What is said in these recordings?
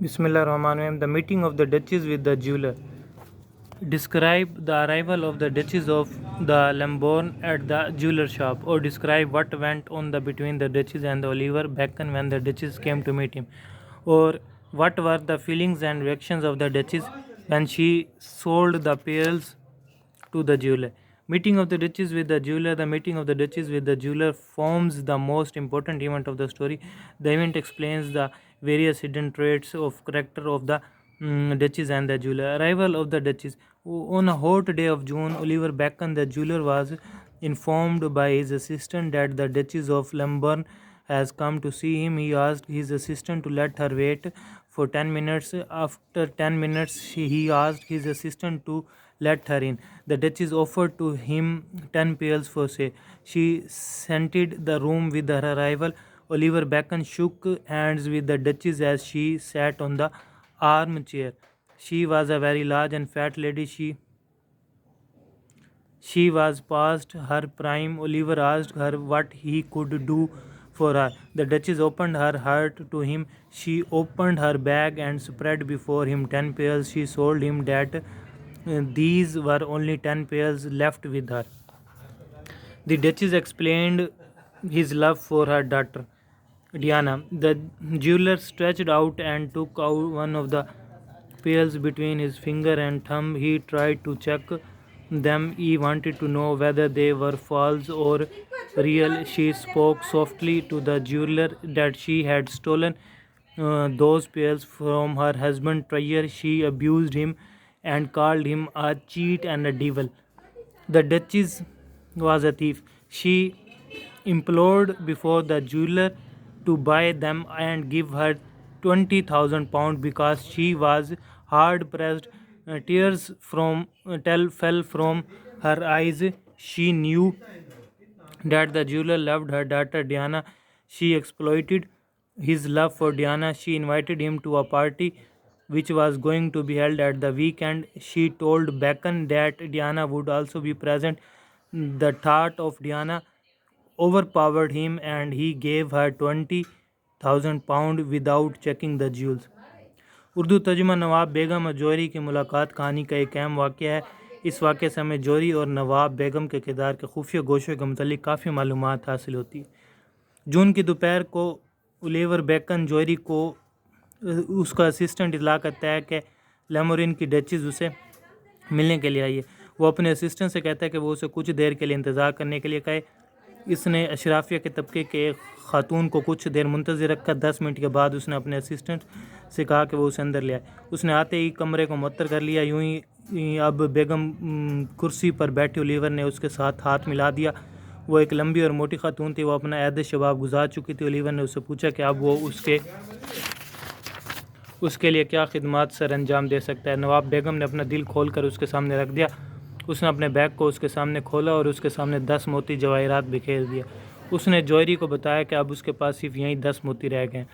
Bismillah Rahman Rahim. The meeting of the Duchess with the jeweler. Describe the arrival of the Duchess of the Lambourne at the jeweler shop, or describe what went on between the Duchess and Oliver Bacon when the Duchess came to meet him, or what were the feelings and reactions of the Duchess when she sold the pearls to the jeweler. Meeting of the Duchess with the jeweler. The meeting of the Duchess with the jeweler forms the most important event of the story. The event explains the various hidden traits of character of the Duchess and the jeweler. Arrival of the Duchess. On a hot day of June, Oliver Bacon, the jeweler, was informed by his assistant that the Duchess of Lambourne has come to see him. He asked his assistant to let her wait for 10 minutes. After 10 minutes, he asked his assistant to let her in. The Duchess offered to him 10 pearls for sale. She entered the room with her arrival. Oliver Bacon shook hands with the Duchess as she sat on the armchair. She was a very large and fat lady. She was past her prime. Oliver asked her what he could do for her. The Duchess opened her heart to him. She opened her bag and spread before him 10 pearls. She told him that these were only 10 pearls left with her. The Duchess explained his love for her daughter, Diana. The jeweler stretched out and took out one of the pearls between his finger and thumb. He tried to check them. He wanted to know whether they were false or real. She spoke softly to the jeweler that she had stolen those pearls from her husband Trier. She abused him and called him a cheat and a devil. The Duchess was a thief. She implored before the jeweler to buy them and give her £20,000 because she was hard pressed. Tears fell from her eyes. She knew that the jeweler loved her daughter Diana. She exploited his love for Diana. She invited him to a party which was going to be held at the weekend. She told Bacon that Diana would also be present. The thought of Diana overpowered him and he gave her £20,000 without checking the jewels. Urdu तर्जुमा नवाब बेगम और जौहरी की मुलाकात कहानी का एक अहम वाक़या है। इस वाक़े से हमें जौहरी और नवाब बेगम के किरदार के खुफिया गोशों के मुतल्लिक़ काफ़ी मालूमात हासिल होती है। जून की दोपहर को ओलिवर बेकन जौहरी को उसका असिस्टेंट इतला करता है कि लैमोरिन की डचेस उसे मिलने के लिए आई है। वो अपने असिस्टेंट से कहता है कि वो उसे कुछ देर के लिए इंतज़ार करने के लिए कहे। इसने अशराफिया के तबके के एक ख़ातून को कुछ देर मुंतज़िर रखा। 10 मिनट के बाद उसने अपने असिस्टेंट से कहा कि वो उसे अंदर ले आए। उसने आते ही कमरे को मुअत्तर कर लिया। यूं ही अब बेगम कुर्सी पर बैठे ओलिवर ने उसके साथ हाथ मिला दिया। वो एक लंबी और मोटी खातून थी। वो अपना ऐद शबाब गुजार चुकी थी। ओलिवर ने उससे पूछा कि अब वो उसके लिए क्या खिदमत सर अंजाम दे सकता है। नवाब बेगम ने अपना दिल खोल कर उसके सामने रख दिया। उसने अपने बैग को उसके सामने खोला और उसके सामने 10 मोती जवाहरात बिखेर दिया। उसने जौहरी को बताया कि अब उसके पास सिर्फ यहीं 10 मोती रह गए।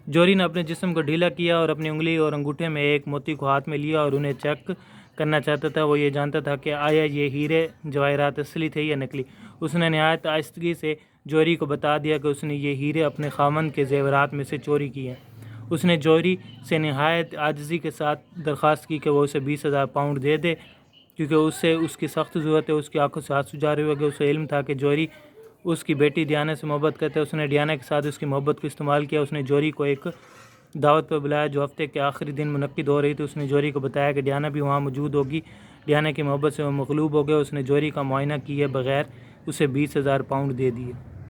जौहरी ने अपने जिस्म को ढीला किया और अपनी उंगली और अंगूठे में एक मोती को हाथ में लिया और उन्हें चेक करना चाहता था। वो ये जानता था कि आया ये हीरे जवाहरात असली थे या नकली। उसने नहायत आहिस्तगी से जौहरी को बता दिया कि उसने ये हीरे अपने खामन के जेवरात में से चोरी किए। उसने जौहरी से नहायत आजिज़ी के साथ दरख्वास्त की कि वो उसे £20,000 दे दे, क्योंकि उससे उसकी सख्त ज़रूरत है। उसकी आंखों से आंसू जारी हो गए। उसे इल्म था कि जौहरी उसकी बेटी डियाना से मोहब्बत करता है। उसने डियाना के साथ उसकी मोहब्बत को इस्तेमाल किया। उसने जौहरी को एक दावत पर बुलाया जो हफ्ते के आखिरी दिन मुनक्किद हो रही थी। उसने जौहरी को बताया कि डियाना भी वहाँ मौजूद होगी। डियाना की मोहब्बत से वो मग़लूब हो गए। उसने जौहरी का मुआयना किए बगैर उसे £20,000 दे दिए।